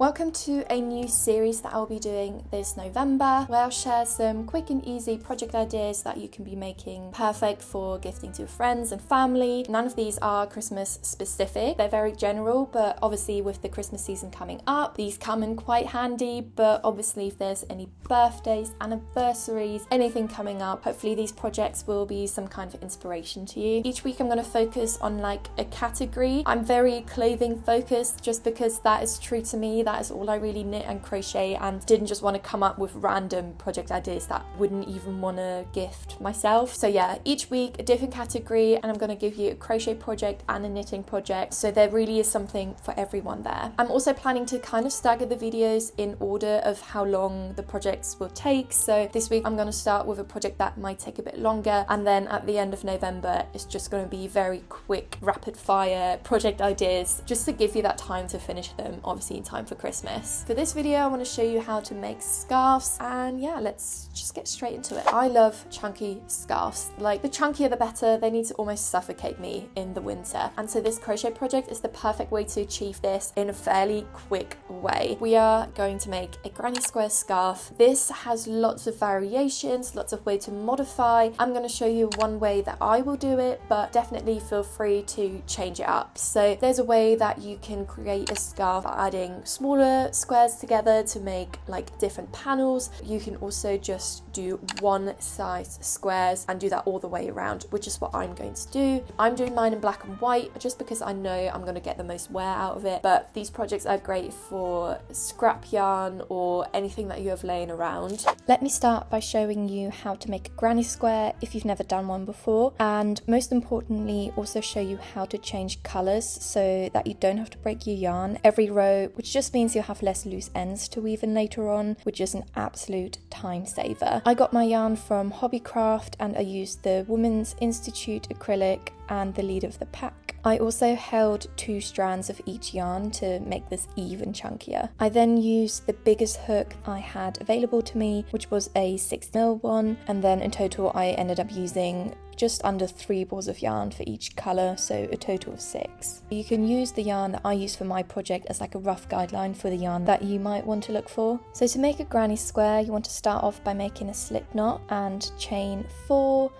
Welcome to a new series that I'll be doing this November, where I'll share some quick and easy project ideas that you can be making perfect for gifting to friends and family. None of these are Christmas specific, they're very general, but obviously with the Christmas season coming up, these come in quite handy. But obviously if there's any birthdays, anniversaries, anything coming up, hopefully these projects will be some kind of inspiration to you. Each week I'm going to focus on like a category. I'm very clothing focused just because that is true to me. That is all I really knit and crochet, and didn't just want to come up with random project ideas that wouldn't even want to gift myself. So yeah, each week a different category, and I'm going to give you a crochet project and a knitting project, so there really is something for everyone there. I'm also planning to kind of stagger the videos in order of how long the projects will take. So this week I'm going to start with a project that might take a bit longer, and then at the end of November it's just going to be very quick rapid fire project ideas, just to give you that time to finish them, obviously in time for Christmas. For this video I want to show you how to make scarves, and yeah, let's just get straight into it. I love chunky scarves. Like, the chunkier the better. They need to almost suffocate me in the winter, and so this crochet project is the perfect way to achieve this in a fairly quick way. We are going to make a granny square scarf. This has lots of variations, lots of ways to modify. I'm going to show you one way that I will do it, but definitely feel free to change it up. So there's a way that you can create a scarf by adding smaller squares together to make like different panels. You can also just do one size squares and do that all the way around, which is what I'm going to do. I'm doing mine in black and white just because I know I'm going to get the most wear out of it, but these projects are great for scrap yarn or anything that you have laying around. Let me start by showing you how to make a granny square if you've never done one before, and most importantly also show you how to change colours so that you don't have to break your yarn every row, which just means you'll have less loose ends to weave in later on, which is an absolute time saver. I got my yarn from Hobbycraft and I used the Women's Institute acrylic and the lead of the pack. I also held 2 strands of each yarn to make this even chunkier. I then used the biggest hook I had available to me, which was a 6mm one, and then in total I ended up using just under 3 balls of yarn for each colour, so a total of 6. You can use the yarn that I used for my project as like a rough guideline for the yarn that you might want to look for. So to make a granny square, you want to start off by making a slip knot and chain 4,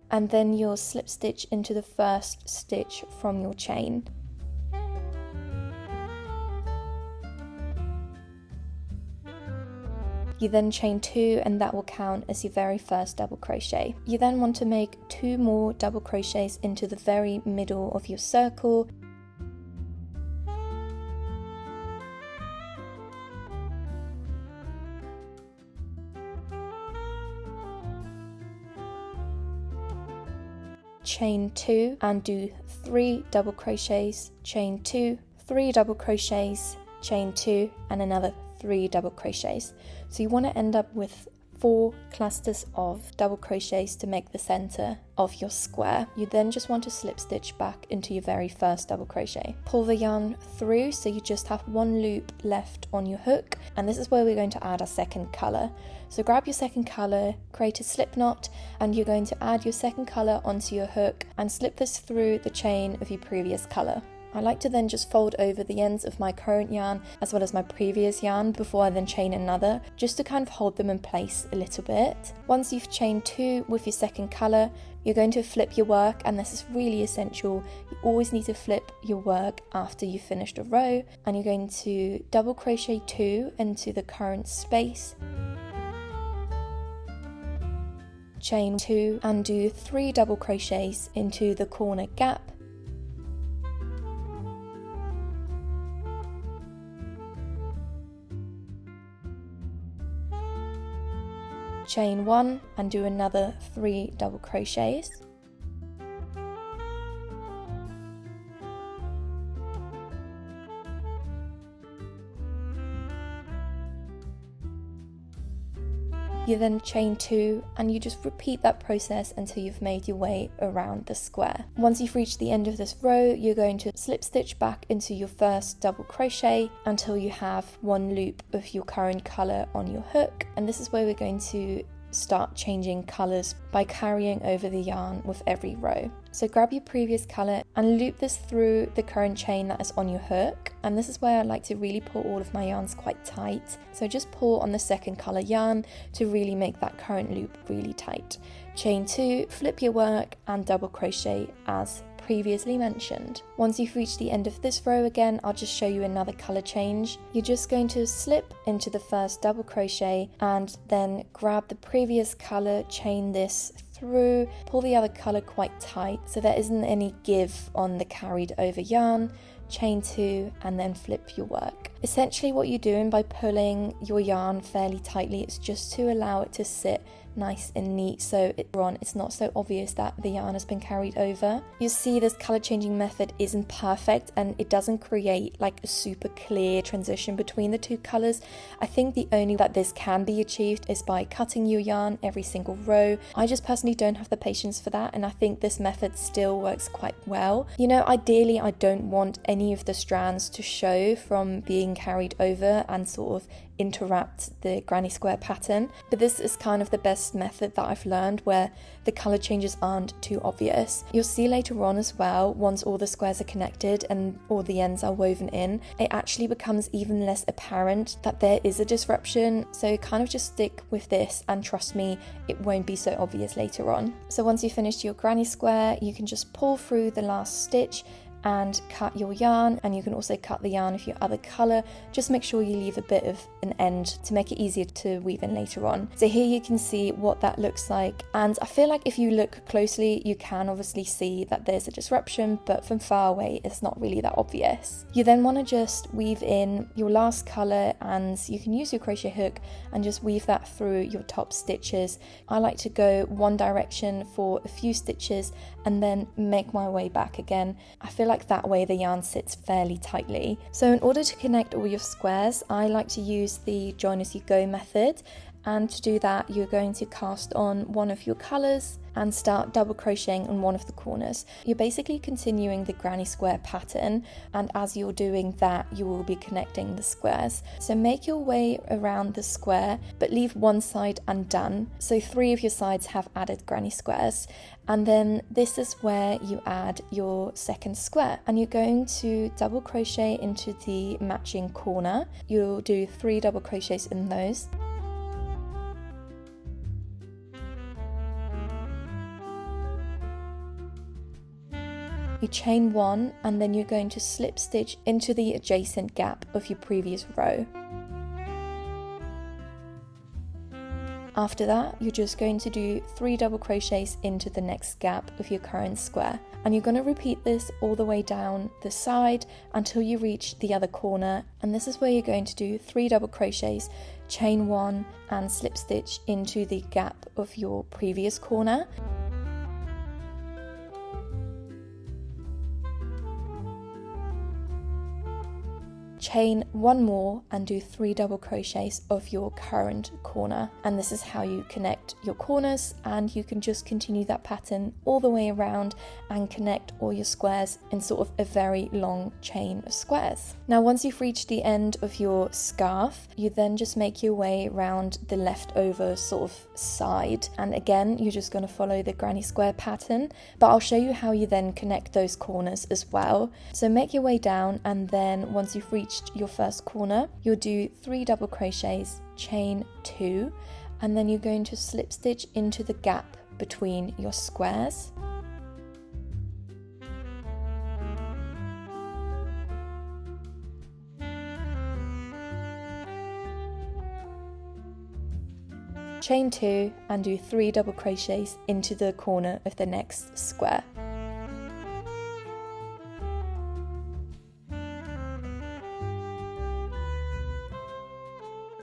and then you'll slip stitch into the first stitch from your chain. You then chain 2, and that will count as your very first double crochet. You then want to make 2 more double crochets into the very middle of your circle. Chain 2 and do 3 double crochets, chain 2, 3 double crochets, chain 2 and another 3 double crochets. So you want to end up with 4 clusters of double crochets to make the center of your square. You then just want to slip stitch back into your very first double crochet. Pull the yarn through so you just have 1 loop left on your hook, and this is where we're going to add our second color. So grab your second color, create a slip knot, and you're going to add your second color onto your hook and slip this through the chain of your previous color. I like to then just fold over the ends of my current yarn as well as my previous yarn before I then chain another, just to kind of hold them in place a little bit. Once you've chained 2 with your second colour, you're going to flip your work, and this is really essential. You always need to flip your work after you've finished a row, and you're going to double crochet 2 into the current space, chain 2 and do 3 double crochets into the corner gap, chain 1 and do another 3 double crochets, you then chain 2 and you just repeat that process until you've made your way around the square. Once you've reached the end of this row, you're going to slip stitch back into your first double crochet until you have 1 loop of your current colour on your hook, and this is where we're going to start changing colours by carrying over the yarn with every row. So grab your previous colour and loop this through the current chain that is on your hook. And this is where I like to really pull all of my yarns quite tight. So just pull on the second colour yarn to really make that current loop really tight. Chain 2, flip your work and double crochet as previously mentioned. Once you've reached the end of this row again, I'll just show you another colour change. You're just going to slip into the first double crochet and then grab the previous colour, chain this through, pull the other colour quite tight so there isn't any give on the carried over yarn, chain 2 and then flip your work. Essentially what you're doing by pulling your yarn fairly tightly is just to allow it to sit nice and neat so it's not so obvious that the yarn has been carried over. You see this colour changing method isn't perfect and it doesn't create like a super clear transition between the two colours. I think the only way that this can be achieved is by cutting your yarn every single row. I just personally don't have the patience for that, and I think this method still works quite well. You know, ideally I don't want any of the strands to show from being carried over and sort of interrupt the granny square pattern, but this is kind of the best method that I've learned where the colour changes aren't too obvious. You'll see later on as well, once all the squares are connected and all the ends are woven in, it actually becomes even less apparent that there is a disruption, so kind of just stick with this and trust me, it won't be so obvious later on. So once you've finished your granny square, you can just pull through the last stitch and cut your yarn, and you can also cut the yarn of your other colour. Just make sure you leave a bit of an end to make it easier to weave in later on. So here you can see what that looks like, and I feel like if you look closely you can obviously see that there's a disruption, but from far away it's not really that obvious. You then want to just weave in your last colour, and you can use your crochet hook and just weave that through your top stitches. I like to go one direction for a few stitches and then make my way back again. I feel like that way the yarn sits fairly tightly. So in order to connect all your squares, I like to use the join as you go method, and to do that you're going to cast on one of your colours and start double crocheting on one of the corners. You're basically continuing the granny square pattern, and as you're doing that you will be connecting the squares. So make your way around the square but leave one side undone, so 3 of your sides have added granny squares, and then this is where you add your second square, and you're going to double crochet into the matching corner. You'll do 3 double crochets in those. You chain 1 and then you're going to slip stitch into the adjacent gap of your previous row. After that, you're just going to do 3 double crochets into the next gap of your current square, and you're going to repeat this all the way down the side until you reach the other corner, and this is where you're going to do 3 double crochets, chain 1 and slip stitch into the gap of your previous corner. Chain 1 more and do 3 double crochets of your current corner, and this is how you connect your corners, and you can just continue that pattern all the way around and connect all your squares in sort of a very long chain of squares. Now once you've reached the end of your scarf, you then just make your way around the leftover sort of side, and again you're just going to follow the granny square pattern, but I'll show you how you then connect those corners as well. So make your way down, and then once you've reached your first corner, you'll do 3 double crochets, chain 2, and then you're going to slip stitch into the gap between your squares. Chain 2 and do 3 double crochets into the corner of the next square.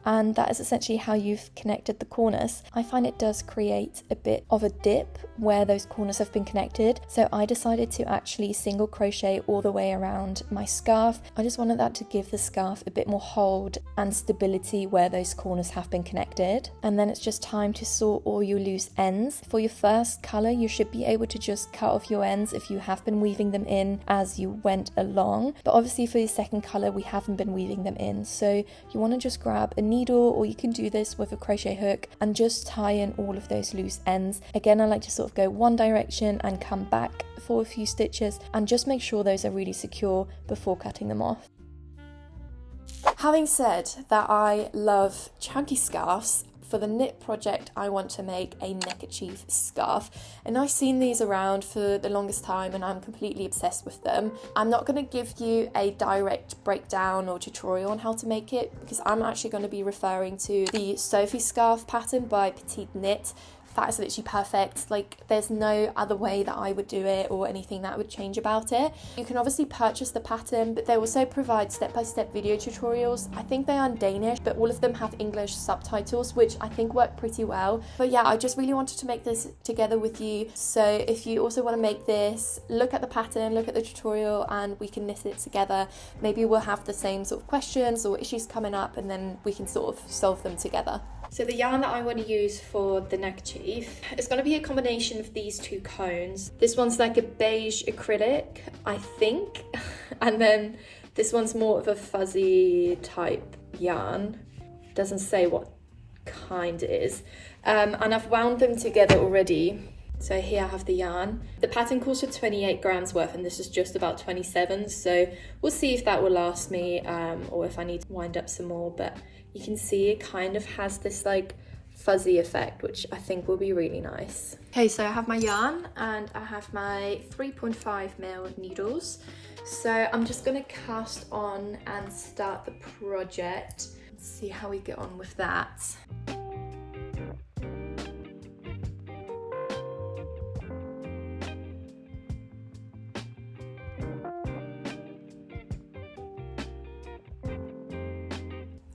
And that is essentially how you've connected the corners. I find it does create a bit of a dip where those corners have been connected, so I decided to actually single crochet all the way around my scarf. I just wanted that to give the scarf a bit more hold and stability where those corners have been connected. And then it's just time to sort all your loose ends. For your first colour, you should be able to just cut off your ends if you have been weaving them in as you went along, but obviously for your second colour we haven't been weaving them in, so you want to just grab a needle, or you can do this with a crochet hook and just tie in all of those loose ends. Again, I like to sort of go one direction and come back for a few stitches and just make sure those are really secure before cutting them off. Having said that I love chunky scarves, for the knit project I want to make a neckerchief scarf, and I've seen these around for the longest time and I'm completely obsessed with them. I'm not going to give you a direct breakdown or tutorial on how to make it, because I'm actually going to be referring to the Sophie scarf pattern by Petite Knit. That is literally perfect. Like, there's no other way that I would do it or anything that would change about it. You can obviously purchase the pattern, but they also provide step-by-step video tutorials. I think they are in Danish, but all of them have English subtitles, which I think work pretty well. But yeah, I just really wanted to make this together with you. So if you also want to make this, look at the pattern, look at the tutorial, and we can knit it together. Maybe we'll have the same sort of questions or issues coming up, and then we can sort of solve them together. So the yarn that I want to use for the neckerchief is going to be a combination of these two cones. This one's like a beige acrylic, I think, and then this one's more of a fuzzy type yarn. Doesn't say what kind it is. And I've wound them together already. So here I have the yarn. The pattern calls for 28 grams worth, and this is just about 27. So we'll see if that will last me or if I need to wind up some more. But you can see it kind of has this like fuzzy effect, which I think will be really nice. Okay, so I have my yarn and I have my 3.5mm needles. So I'm just gonna cast on and start the project. Let's see how we get on with that.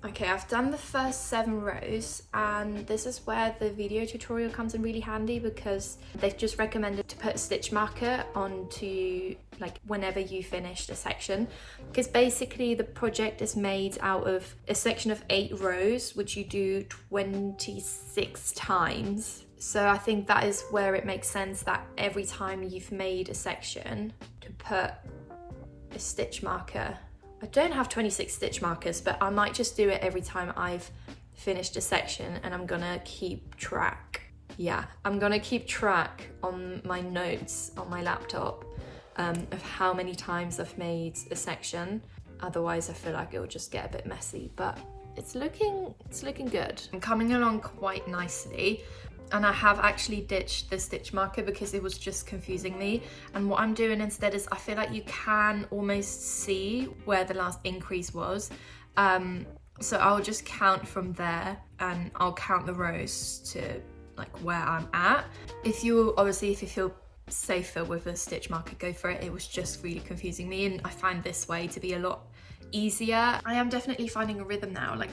Okay, I've done the first 7 rows, and this is where the video tutorial comes in really handy, because they've just recommended to put a stitch marker onto like whenever you finished a section, because basically the project is made out of a section of 8 rows, which you do 26 times. So I think that is where it makes sense that every time you've made a section to put a stitch marker. I don't have 26 stitch markers, but I might just do it every time I've finished a section, and I'm gonna keep track. Yeah, I'm gonna keep track on my notes on my laptop of how many times I've made a section. Otherwise I feel like it will just get a bit messy, but it's looking good. I'm coming along quite nicely. And I have actually ditched the stitch marker because it was just confusing me. And what I'm doing instead is I feel like you can almost see where the last increase was. So I'll just count from there, and I'll count the rows to like where I'm at. If you feel safer with a stitch marker, go for it. It was just really confusing me, and I find this way to be a lot easier. I am definitely finding a rhythm now. Like,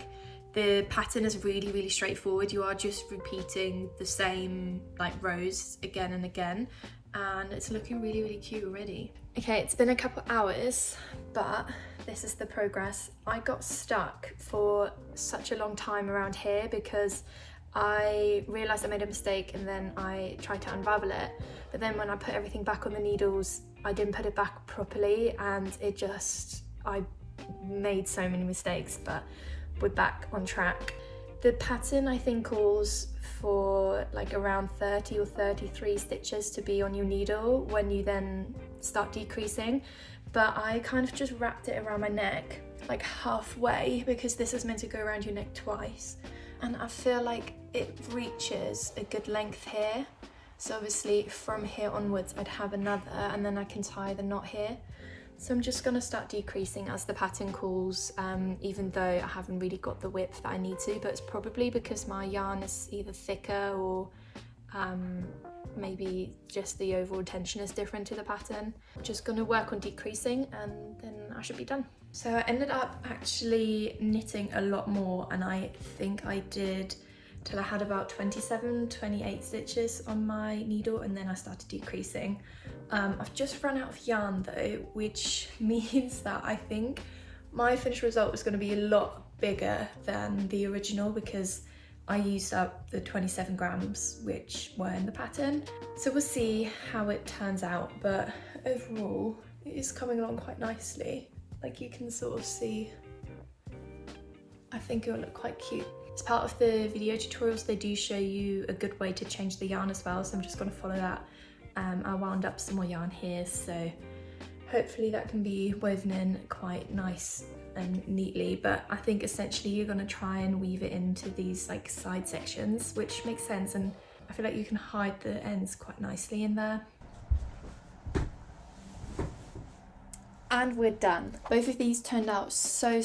the pattern is really, really straightforward. You are just repeating the same like rows again and again, and it's looking really, really cute already. Okay, it's been a couple hours, but this is the progress. I got stuck for such a long time around here because I realised I made a mistake, and then I tried to unravel it, but then when I put everything back on the needles, I didn't put it back properly, and I made so many mistakes, but we're back on track. The pattern I think calls for like around 30 or 33 stitches to be on your needle when you then start decreasing, but I kind of just wrapped it around my neck like halfway, because this is meant to go around your neck twice, and I feel like it reaches a good length here. So obviously from here onwards I'd have another, and then I can tie the knot here. So I'm just going to start decreasing as the pattern calls, even though I haven't really got the width that I need to, but it's probably because my yarn is either thicker or maybe just the overall tension is different to the pattern. I'm just going to work on decreasing, and then I should be done. So I ended up actually knitting a lot more, and I think I did till I had about 27, 28 stitches on my needle, and then I started decreasing. I've just run out of yarn though, which means that I think my finished result is going to be a lot bigger than the original, because I used up the 27 grams which were in the pattern. So we'll see how it turns out, but overall it is coming along quite nicely. Like, you can sort of see, I think it will look quite cute. As part of the video tutorials, they do show you a good way to change the yarn as well, so I'm just going to follow that. I wound up some more yarn here, so hopefully that can be woven in quite nice and neatly, but I think essentially you're going to try and weave it into these like side sections, which makes sense, and I feel like you can hide the ends quite nicely in there. And we're done. Both of these turned out so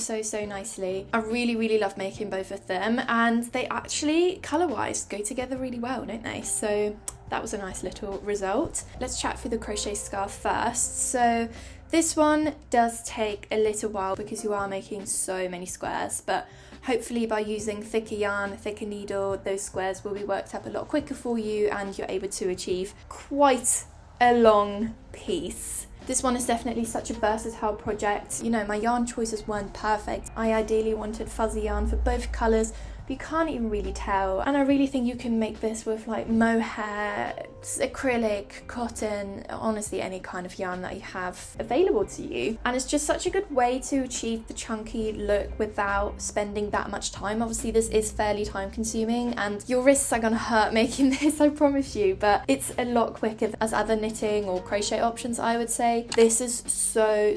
nicely. I really love making both of them, and they actually colour-wise go together really well, don't they? So that was a nice little result. Let's chat through the crochet scarf first. So this one does take a little while because you are making so many squares, but hopefully by using thicker yarn, a thicker needle, those squares will be worked up a lot quicker for you and you're able to achieve quite a long piece. This one is definitely such a versatile project. You know, my yarn choices weren't perfect. I ideally wanted fuzzy yarn for both colours, but you can't even really tell. And I really think you can make this with like mohair, acrylic, cotton, honestly any kind of yarn that you have available to you. And it's just such a good way to achieve the chunky look without spending that much time. Obviously this is fairly time consuming and your wrists are gonna hurt making this, I promise you, but it's a lot quicker as other knitting or crochet options, I would say. This is so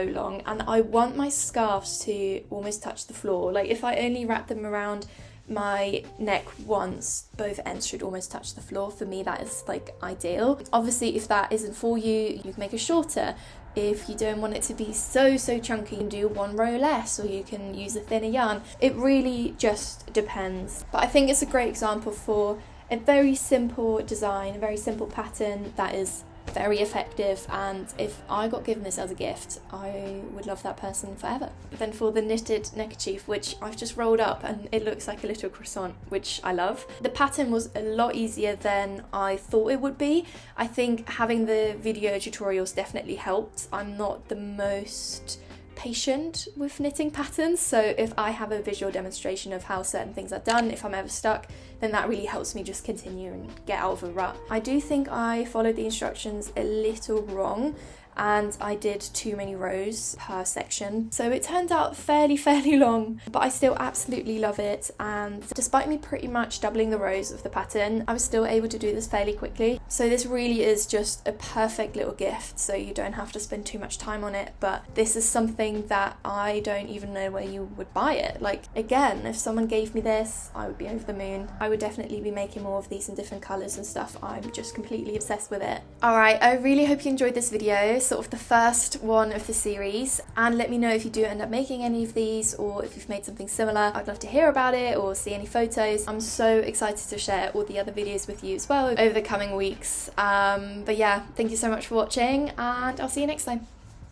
long, and I want my scarves to almost touch the floor. Like if I only wrap them around my neck once, both ends should almost touch the floor. For me that is like ideal. Obviously if that isn't for you, you can make it shorter. If you don't want it to be so chunky, you can do one row less, or you can use a thinner yarn. It really just depends, but I think it's a great example for a very simple design, a very simple pattern that is very effective, and if I got given this as a gift, I would love that person forever. Then for the knitted neckerchief, which I've just rolled up and it looks like a little croissant, which I love. The pattern was a lot easier than I thought it would be. I think having the video tutorials definitely helped. I'm not the most patient with knitting patterns, so if I have a visual demonstration of how certain things are done, if I'm ever stuck, then that really helps me just continue and get out of a rut. I do think I followed the instructions a little wrong and I did too many rows per section, so it turned out fairly long, but I still absolutely love it. And despite me pretty much doubling the rows of the pattern, I was still able to do this fairly quickly. So this really is just a perfect little gift, so you don't have to spend too much time on it. But this is something that I don't even know where you would buy it. Like again, if someone gave me this, I would be over the moon. I would definitely be making more of these in different colours and stuff. I'm just completely obsessed with it. Alright, I really hope you enjoyed this video, sort of the first one of the series, and let me know if you do end up making any of these or if you've made something similar. I'd love to hear about it or see any photos. I'm so excited to share all the other videos with you as well over the coming weeks. But yeah, thank you so much for watching and I'll see you next time.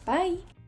Bye!